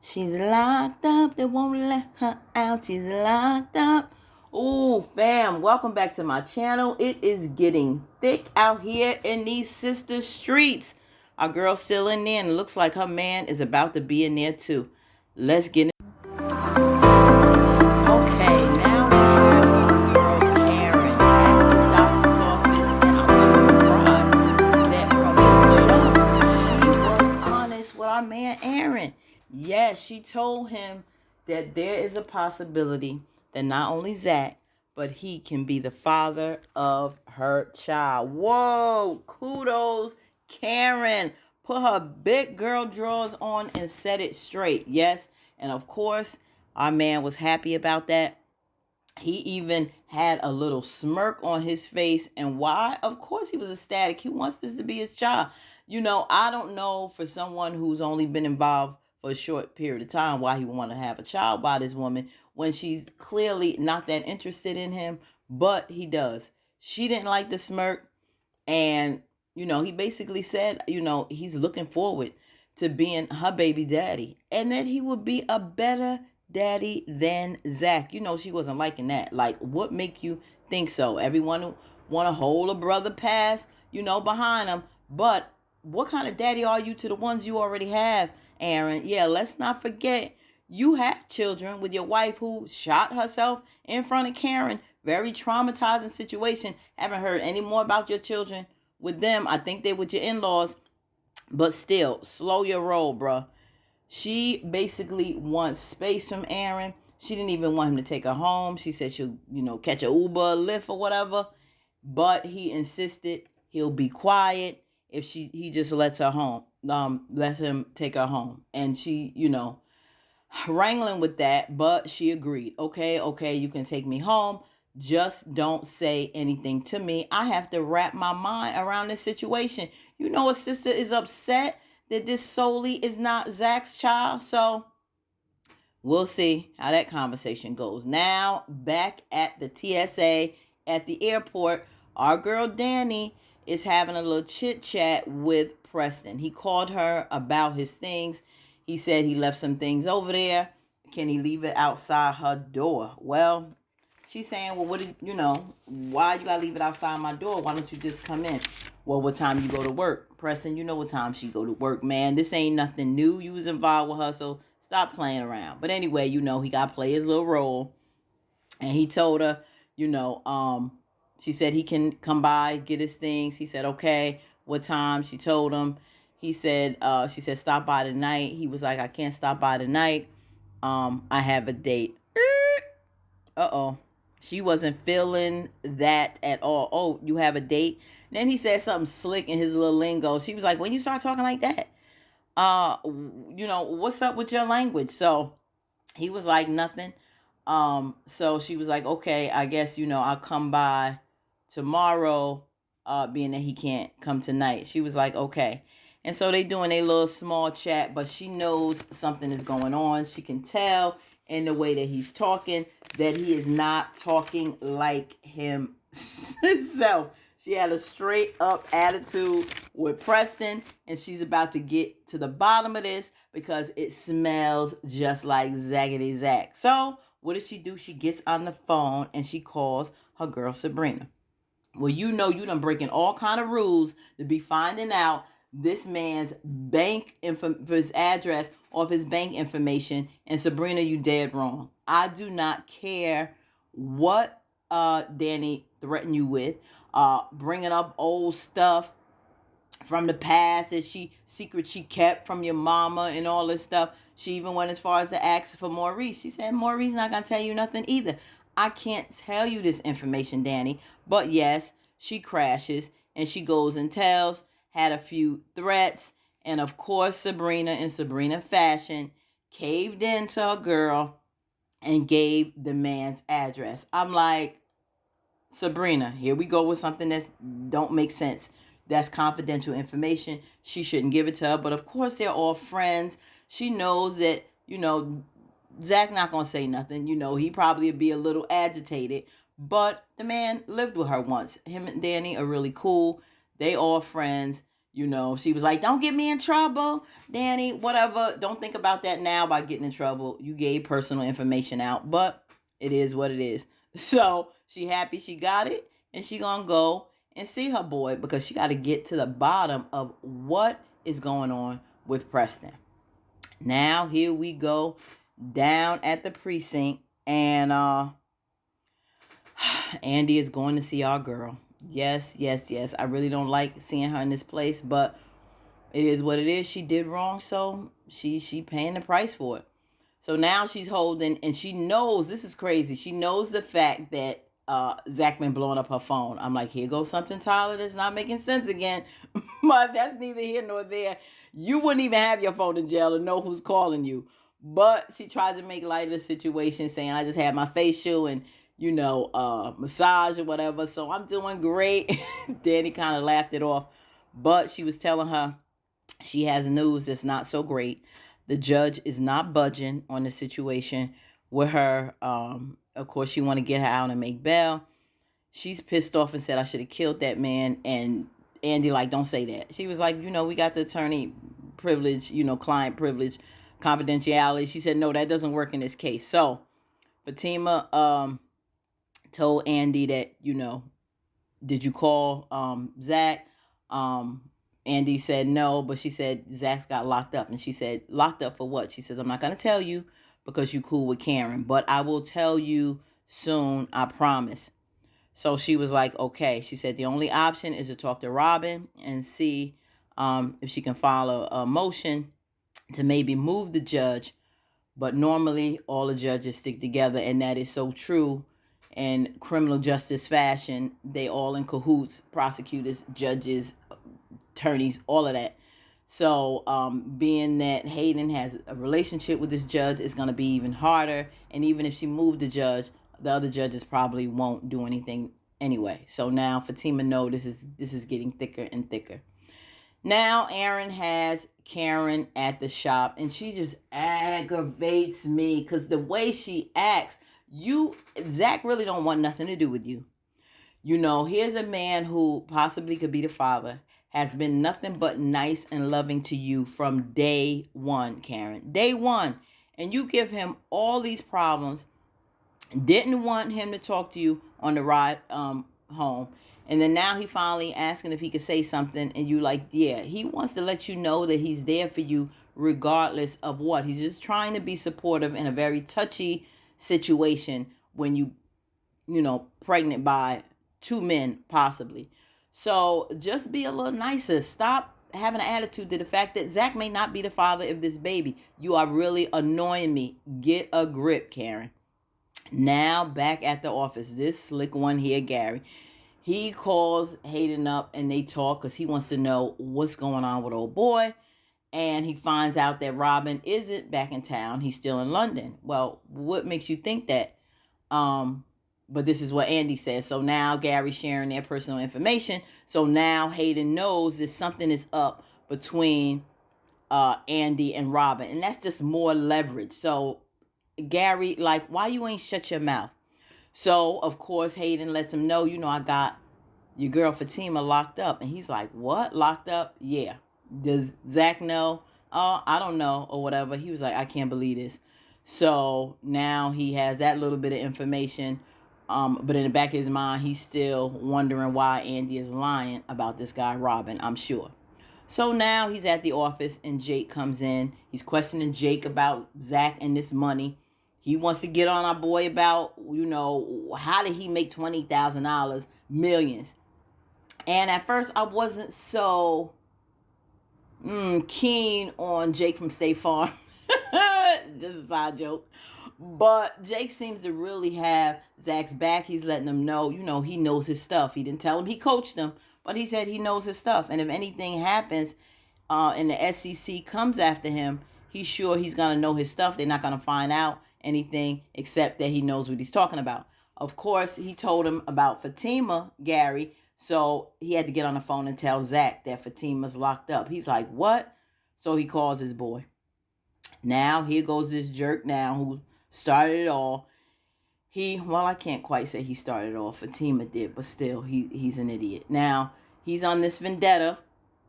She's locked up. They won't let her out. She's locked up. Ooh, fam, welcome back to my channel. It is getting thick out here in these sister streets. Our girl's still in there, and it looks like her man is about to be in there too. Let's get it. Okay, now we have our girl Karen at the doctor's office, and I'm really surprised that from the jump, she was honest with our man Aaron. Yes, she told him that there is a possibility that not only Zack, but he can be the father of her child. Whoa, kudos, Karen. Put her big girl drawers on and set it straight. Yes, and of course, our man was happy about that. He even had a little smirk on his face. And why? Of course, he was ecstatic. He wants this to be his child. I don't know, for someone who's only been involved for a short period of time, why he would want to have a child by this woman when she's clearly not that interested in him, but he does. She didn't like the smirk, and he basically said, he's looking forward to being her baby daddy, and that he would be a better daddy than Zack. She wasn't liking that. Like, what make you think so? Everyone want to hold a brother past, behind him, but what kind of daddy are you to the ones you already have, Aaron? Yeah, let's not forget, you had children with your wife who shot herself in front of Karen. Very traumatizing situation. Haven't heard any more about your children with them. I think they with your in-laws, but still, slow your roll, bruh. She basically wants space from Aaron. She didn't even want him to take her home. She said she'll, catch a Uber, a Lyft, or whatever. But he insisted he'll be quiet if he just lets her home. Lets him take her home. And she, wrangling with that, but she agreed. Okay, you can take me home. Just don't say anything to me. I have to wrap my mind around this situation. A sister is upset that this solely is not Zack's child. So we'll see how that conversation goes. Now, back at the TSA at the airport, our girl Dani is having a little chit chat with Preston. He called her about his things. He said he left some things over there. Can he leave it outside her door? Well, she's saying, well, why you gotta leave it outside my door? Why don't you just come in? Well, what time you go to work? Preston, you know what time she go to work, man. This ain't nothing new. You was involved with her, so stop playing around. But anyway, he got to play his little role. And he told her, she said he can come by, get his things. He said, okay, what time? She told him. He said, she said, stop by tonight. He was like, I can't stop by tonight. I have a date. Uh-oh. She wasn't feeling that at all. Oh, you have a date? Then he said something slick in his little lingo. She was like, when you start talking like that, what's up with your language? So he was like, nothing. So she was like, okay, I guess, I'll come by tomorrow, being that he can't come tonight. She was like, okay. And so they doing a little small chat, but she knows something is going on. She can tell in the way that he's talking that he is not talking like himself. She had a straight up attitude with Preston, and she's about to get to the bottom of this because it smells just like Zaggity Zack. So what does she do? She gets on the phone and she calls her girl Sabrina. Well, you done breaking all kind of rules to be finding out this man's his address off his bank information. And Sabrina, you dead wrong. I do not care what Dani threatened you with. Bringing up old stuff from the past that she kept from your mama and all this stuff. She even went as far as to ask for Maurice. She said, Maurice not going to tell you nothing either. I can't tell you this information, Dani. But yes, she crashes and she goes and tells, had a few threats. And of course, Sabrina, in Sabrina fashion, caved in to her girl and gave the man's address. I'm like, Sabrina, here we go with something that don't make sense. That's confidential information. She shouldn't give it to her. But of course, they're all friends. She knows that, Zack not going to say nothing. He probably would be a little agitated. But the man lived with her once. Him and Dani are really cool. They all friends. You know, she was like, don't get me in trouble, Danny, whatever. Don't think about that now about getting in trouble. You gave personal information out, but it is what it is. So she happy she got it, and she gonna go and see her boy because she got to get to the bottom of what is going on with Preston. Now here we go down at the precinct, and Andi is going to see our girl. Yes. I really don't like seeing her in this place, but it is what it is. She did wrong, so she paying the price for it. So now she's holding, and she knows, this is crazy. She knows the fact that Zack been blowing up her phone. I'm like, here goes something, Tyler, that's not making sense again. But that's neither here nor there. You wouldn't even have your phone in jail to know who's calling you. But she tried to make light of the situation, saying, I just had my facial and, massage or whatever. So I'm doing great. Danny kind of laughed it off. But she was telling her she has news that's not so great. The judge is not budging on the situation with her. Of course, she want to get her out and make bail. She's pissed off and said, I should have killed that man. And Andi, like, don't say that. She was like, we got the attorney privilege, client privilege, confidentiality. She said, no, that doesn't work in this case. So Fatima told Andi that, did you call Zack? Andi said no, but she said Zack's got locked up. And she said, locked up for what? She says, I'm not going to tell you because you cool with Karen, but I will tell you soon, I promise. So she was like, okay. She said the only option is to talk to Robin and see if she can file a motion to maybe move the judge. But normally all the judges stick together, and that is so true. In criminal justice fashion, they all in cahoots, prosecutors, judges, attorneys, all of that. So being that Hayden has a relationship with this judge, it's going to be even harder. And even if she moved the judge, the other judges probably won't do anything anyway. So now Fatima knows this is getting thicker and thicker. Now Aaron has Karen at the shop, and she just aggravates me because the way she acts, Zack really don't want nothing to do with you. Here's a man who possibly could be the father, has been nothing but nice and loving to you from day one, Karen. Day one. And you give him all these problems. Didn't want him to talk to you on the ride home. And then now he finally asking if he could say something. And you like, yeah, he wants to let you know that he's there for you regardless of what. He's just trying to be supportive in a very touchy situation when pregnant by two men, possibly. So just be a little nicer. Stop having an attitude to the fact that Zack may not be the father of this baby. You are really annoying me. Get a grip, Karen. Now back at the office, this slick one here, Gary, he calls Hayden up and they talk because he wants to know what's going on with old boy. And he finds out that Robin isn't back in town. He's still in London. Well, what makes you think that? But this is what Andi says. So now Gary's sharing their personal information. So now Hayden knows that something is up between Andi and Robin. And that's just more leverage. So Gary, like, why you ain't shut your mouth? So, of course, Hayden lets him know, I got your girl Fatima locked up. And he's like, what? Locked up? Yeah. Does Zack know? Oh, I don't know, or whatever. He was like, I can't believe this. So now he has that little bit of information. But in the back of his mind, he's still wondering why Andi is lying about this guy, Robin, I'm sure. So now he's at the office and Jake comes in. He's questioning Jake about Zack and this money. He wants to get on our boy about, how did he make $20,000, millions? And at first I wasn't so keen on Jake from State Farm. Just a side joke. But Jake seems to really have Zack's back. He's letting him know, he knows his stuff. He didn't tell him he coached him, but he said he knows his stuff. And if anything happens and the SEC comes after him, he's sure he's going to know his stuff. They're not going to find out anything except that he knows what he's talking about. Of course, he told him about Fatima, Gary. So he had to get on the phone and tell Zack that Fatima's locked up. He's like, what? So he calls his boy. Now, here goes this jerk now who started it all. I can't quite say he started it all. Fatima did, but still, he's an idiot. Now, he's on this vendetta,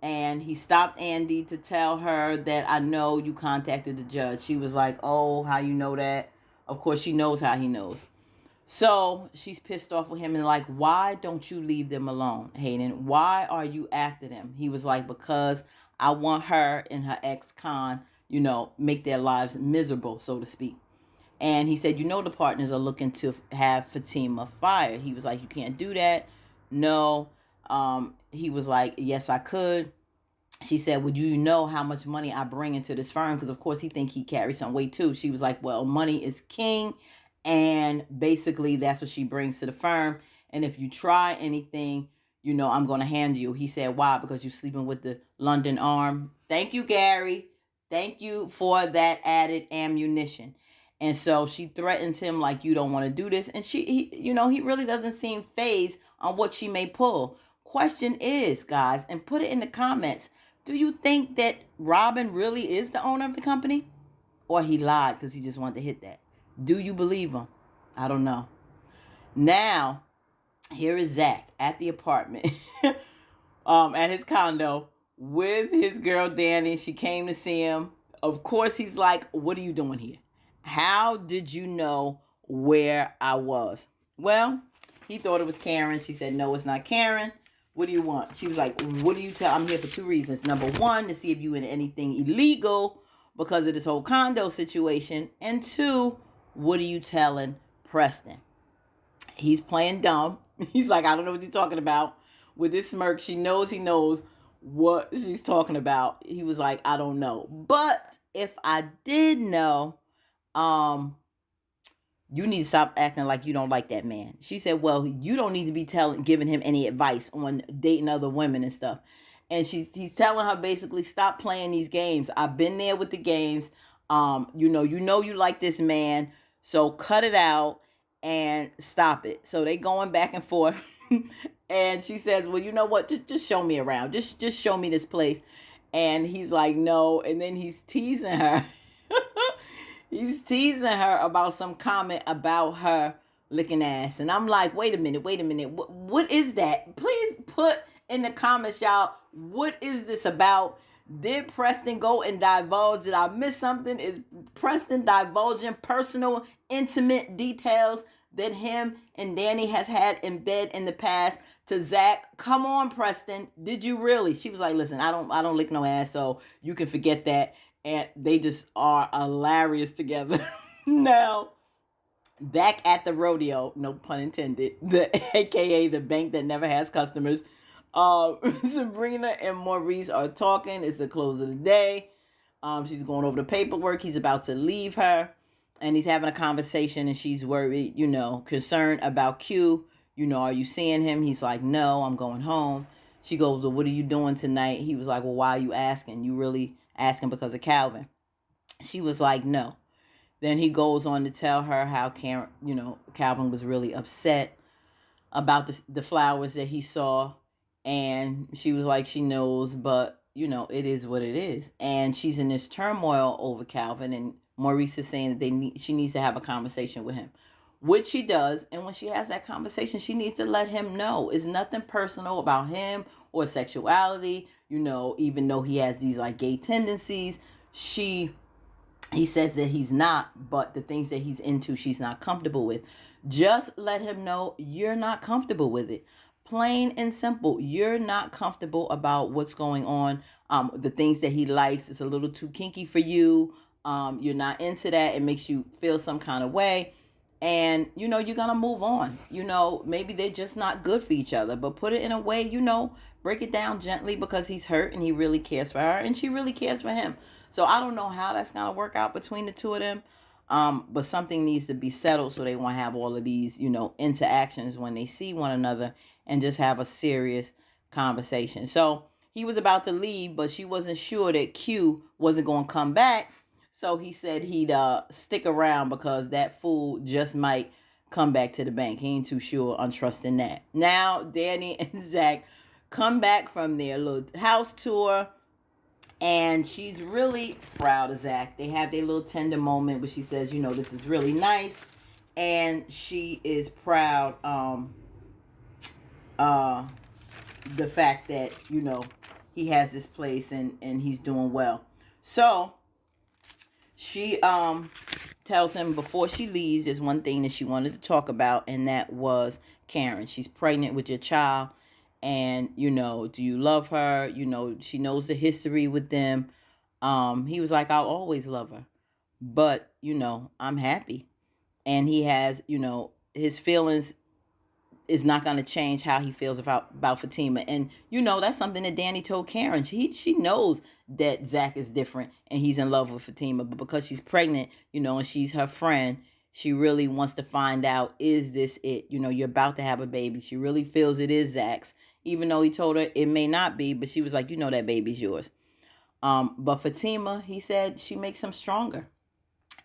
And he stopped Andi to tell her that I know you contacted the judge. She was like, oh, how you know that? Of course, she knows how he knows. So she's pissed off with him and like, why don't you leave them alone, Hayden? Why are you after them? He was like, because I want her and her ex-con, make their lives miserable, so to speak. And he said, the partners are looking to have Fatima fired. He was like, you can't do that. No. He was like, yes, I could. She said, well, you know how much money I bring into this firm? Because, of course, he think he carries some weight, too. She was like, well, money is king. And basically, that's what she brings to the firm. And if you try anything, I'm going to handle you. He said, why? Because you're sleeping with the London arm. Thank you, Gary. Thank you for that added ammunition. And so she threatens him like, you don't want to do this. And he really doesn't seem fazed on what she may pull. Question is, guys, and put it in the comments, do you think that Robin really is the owner of the company? Or he lied because he just wanted to hit that? Do you believe him? I don't know. Now, here is Zack at the apartment, at his condo with his girl Dani. She came to see him. Of course, he's like, what are you doing here? How did you know where I was? Well, he thought it was Karen. She said, no, it's not Karen. What do you want? She was like, what do you tell? I'm here for 2 reasons. Number one, to see if you in anything illegal because of this whole condo situation. And 2, what are you telling Preston? He's playing dumb. He's like, I don't know what you're talking about. With this smirk, she knows he knows what she's talking about. He was like, I don't know. But if I did know, you need to stop acting like you don't like that man. She said, well, you don't need to be giving him any advice on dating other women and stuff. And he's telling her basically, stop playing these games. I've been there with the games. You like this man. So cut it out and stop it. So they going back and forth. And she says, well, you know what? Just show me around. Just show me this place. And he's like, no. And then he's teasing her. He's teasing her about some comment about her licking ass. And I'm like, wait a minute. What is that? Please put in the comments, y'all, what is this about? Did Preston go and divulge? Did I miss something? Is Preston divulging personal, intimate details that him and Dani has had in bed in the past to Zack? Come on, Preston. Did you really? She was like, listen, I don't lick no ass, so you can forget that. And they just are hilarious together. Now, back at the rodeo, no pun intended, aka the bank that never has customers, Sabrina and Maurice are talking. It's the close of the day. She's going over the paperwork. He's about to leave her. And he's having a conversation and she's worried, concerned about Q. Are you seeing him? He's like, no, I'm going home. She goes, well, what are you doing tonight? He was like, well, why are you asking? You really asking because of Calvin? She was like, no. Then he goes on to tell her how Calvin was really upset about the flowers that he saw. And she was like, she knows, but, it is what it is. And she's in this turmoil over Calvin. And Maurice is saying that she needs to have a conversation with him, which she does. And when she has that conversation, she needs to let him know it's nothing personal about him or sexuality. Even though he has these like gay tendencies, he says that he's not, but the things that he's into, she's not comfortable with. Just let him know you're not comfortable with it. Plain and simple. You're not comfortable about what's going on. The things that he likes is a little too kinky for you. You're not into that. It makes you feel some kind of way. And, you're going to move on. Maybe they're just not good for each other. But put it in a way, break it down gently because he's hurt and he really cares for her. And she really cares for him. So I don't know how that's going to work out between the two of them. But something needs to be settled so they won't have all of these, interactions when they see one another and just have a serious conversation. So he was about to leave, but she wasn't sure that Q wasn't going to come back. So he said he'd stick around because that fool just might come back to the bank. He ain't too sure on trusting that. Now, Dani and Zack come back from their little house tour. And she's really proud of Zack. They have their little tender moment where she says, this is really nice. And she is proud the fact that, he has this place and he's doing well. So she tells him before she leaves, there's one thing that she wanted to talk about, and that was Karen. She's pregnant with your child, and do you love her? She knows the history with them. He was like, I'll always love her, but I'm happy, and he has his feelings is not going to change how he feels about Fatima. And that's something that Dani told Karen. She knows that Zack is different and he's in love with Fatima, but because she's pregnant, and she's her friend, she really wants to find out, is this it? You're about to have a baby. She really feels it is Zack's, even though he told her it may not be, but she was like, that baby's yours. But Fatima, he said, she makes him stronger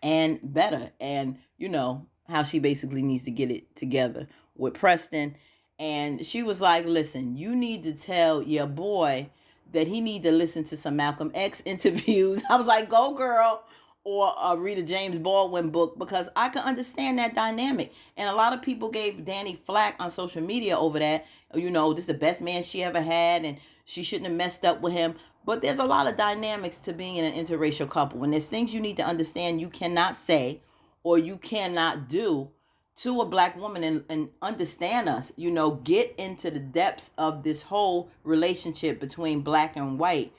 and better, and how she basically needs to get it together with Preston. And she was like, listen, you need to tell your boy that he need to listen to some Malcolm X interviews. I was like, go girl, or read a James Baldwin book, because I can understand that dynamic. And a lot of people gave Dani flack on social media over that. This is the best man she ever had, and she shouldn't have messed up with him. But there's a lot of dynamics to being in an interracial couple. And there's things you need to understand you cannot say or you cannot do to a black woman, and understand us. Get into the depths of this whole relationship between black and white,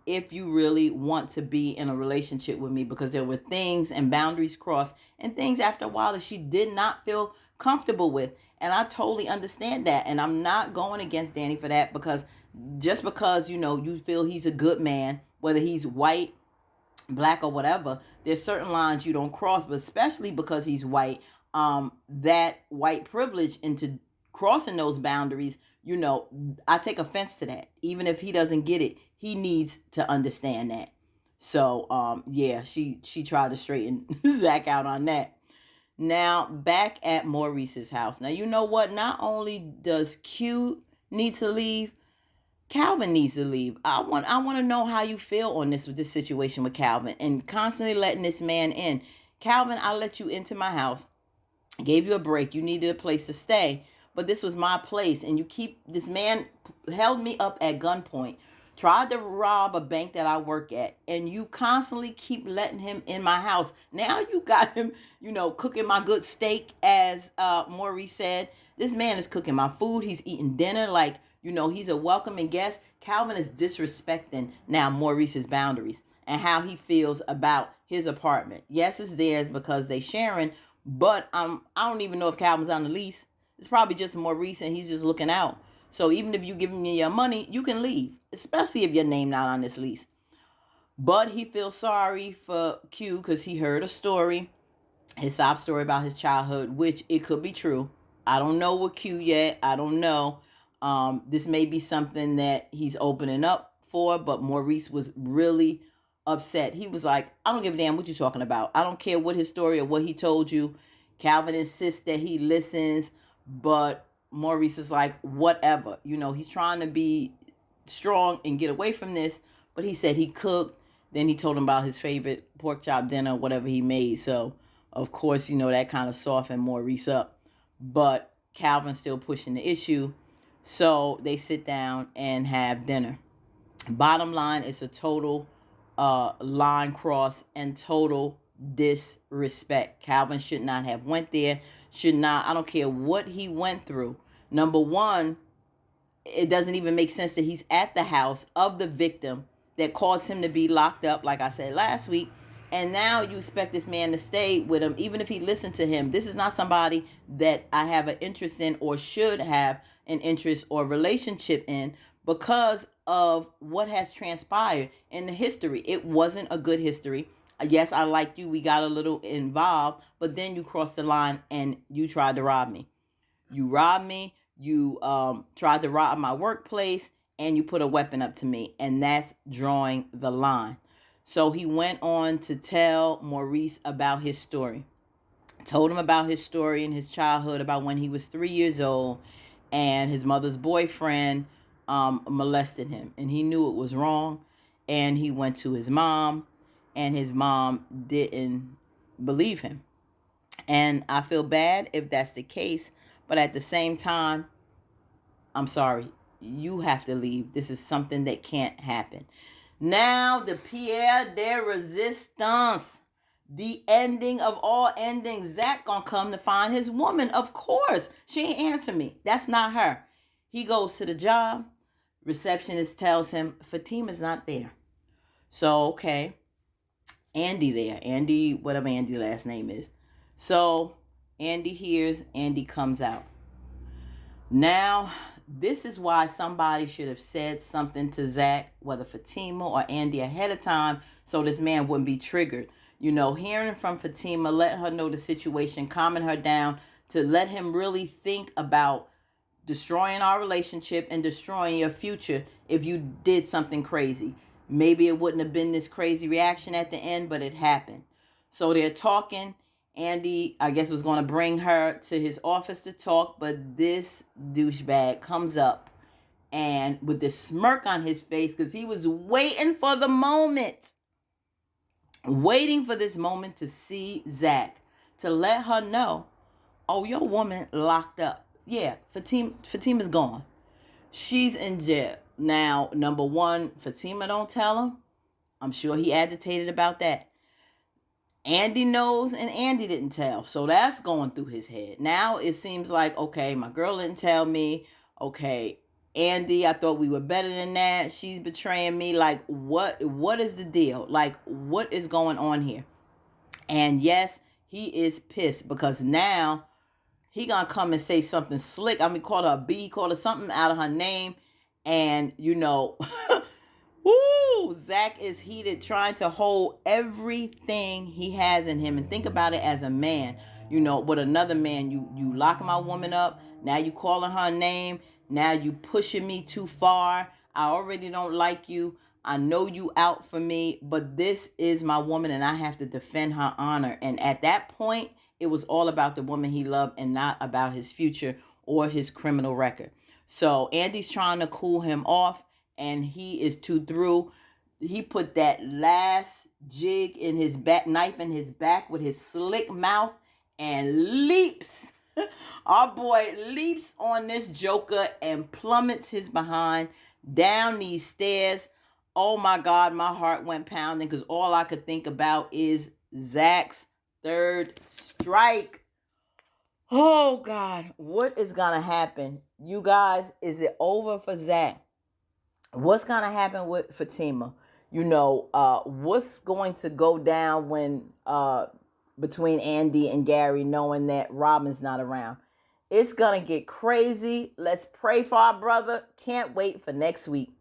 if you really want to be in a relationship with me, because there were things and boundaries crossed and things after a while that she did not feel comfortable with. And I totally understand that. And I'm not going against Dani for that, because just because, you feel he's a good man, whether he's white, black, or whatever, there's certain lines you don't cross. But especially because he's white, that white privilege into crossing those boundaries, I take offense to that. Even if he doesn't get it, he needs to understand that. So, yeah, she tried to straighten Zack out on that. Now, back at Maurice's house. Now, you know what? Not only does Q need to leave, Calvin needs to leave. I want to know how you feel on this, with this situation with Calvin and constantly letting this man in. Calvin, I let you into my house, gave you a break. You needed a place to stay, but this was my place, and this man held me up at gunpoint, tried to rob a bank that I work at, and you constantly keep letting him in my house. Now you got him, cooking my good steak, as Maurice said. This man is cooking my food. He's eating dinner like, he's a welcoming guest. Calvin is disrespecting now Maurice's boundaries and how he feels about his apartment. Yes, it's theirs because they sharing, but I don't even know if Calvin's on the lease. It's probably just Maurice and he's just looking out. So even if you give me your money, you can leave, especially if your name not on this lease. But he feels sorry for Q because he heard a story, his sob story about his childhood, which it could be true. I don't know with Q yet. I don't know. This may be something that he's opening up for, but Maurice was really upset. He was like, I don't give a damn what you're talking about. I don't care what his story or what he told you. Calvin insists that he listens, but Maurice is like, whatever. He's trying to be strong and get away from this, but he said he cooked. Then he told him about his favorite pork chop dinner, whatever he made. So, of course, that kind of softened Maurice up. But Calvin's still pushing the issue. So they sit down and have dinner. Bottom line, it's a total line cross and total disrespect. Calvin should not have went there. Should not. I don't care what he went through. Number one, it doesn't even make sense that he's at the house of the victim that caused him to be locked up, like I said last week. And now you expect this man to stay with him, even if he listened to him. This is not somebody that I have an interest in or should have an interest or relationship in because of what has transpired in the history. It wasn't a good history. Yes, I liked you. We got a little involved, but then you crossed the line and you tried to rob me. You robbed me. You tried to rob my workplace and you put a weapon up to me. And that's drawing the line. So he went on to tell Maurice about his story. Told him about his story in his childhood, about when he was 3 years old and his mother's boyfriend molested him. And he knew it was wrong. And he went to his mom and his mom didn't believe him. And I feel bad if that's the case. But at the same time, I'm sorry. you have to leave. This is something that can't happen. Now, the Pierre de Resistance. The ending of all endings. Zack gonna come to find his woman. Of course. She ain't answer me. That's not her. He goes to the job. Receptionist tells him Fatima's not there. So, okay. Andi there. Andi, whatever Andi last name is. So, Andi hears. Andi comes out. Now, this is why somebody should have said something to Zack, whether Fatima or Andi, ahead of time, so this man wouldn't be triggered. You know, hearing from Fatima, let her know the situation, calming her down, to let him really think about destroying our relationship and destroying your future if you did something crazy. Maybe it wouldn't have been this crazy reaction at the end, but it happened. So they're talking. Andi, I guess, was going to bring her to his office to talk, but this douchebag comes up and with this smirk on his face, because he was waiting for the moment. Waiting for this moment to see Zack, to let her know, oh, your woman locked up. Yeah, Fatima's gone. She's in jail. Now, number one, Fatima don't tell him. I'm sure he agitated about that. Andi knows and Andi didn't tell. So that's going through his head. Now it seems like, okay, my girl didn't tell me. Okay, Andi, I thought we were better than that. She's betraying me. Like, what is the deal? Like, what is going on here? And yes, he is pissed because now he gonna come and say something slick. I mean, call her a B, call her something out of her name. And, you know, woo, Zack is heated, trying to hold everything he has in him. And think about it as a man. You know, with another man, you locking my woman up. Now you calling her name. Now you pushing me too far. I already don't like you. I know you out for me, but this is my woman and I have to defend her honor. And at that point, it was all about the woman he loved and not about his future or his criminal record. So Andi's trying to cool him off and he is too through. He put that last jig in his back, knife in his back with his slick mouth, and leaps. Our boy leaps on this joker and plummets his behind down these stairs. Oh my God, my heart went pounding because all I could think about is Zack's third strike. Oh God, what is going to happen? You guys, is it over for Zack? What's going to happen with Fatima? You know, what's going to go down when between Andi and Gary, knowing that Robin's not around? It's going to get crazy. Let's pray for our brother. Can't wait for next week.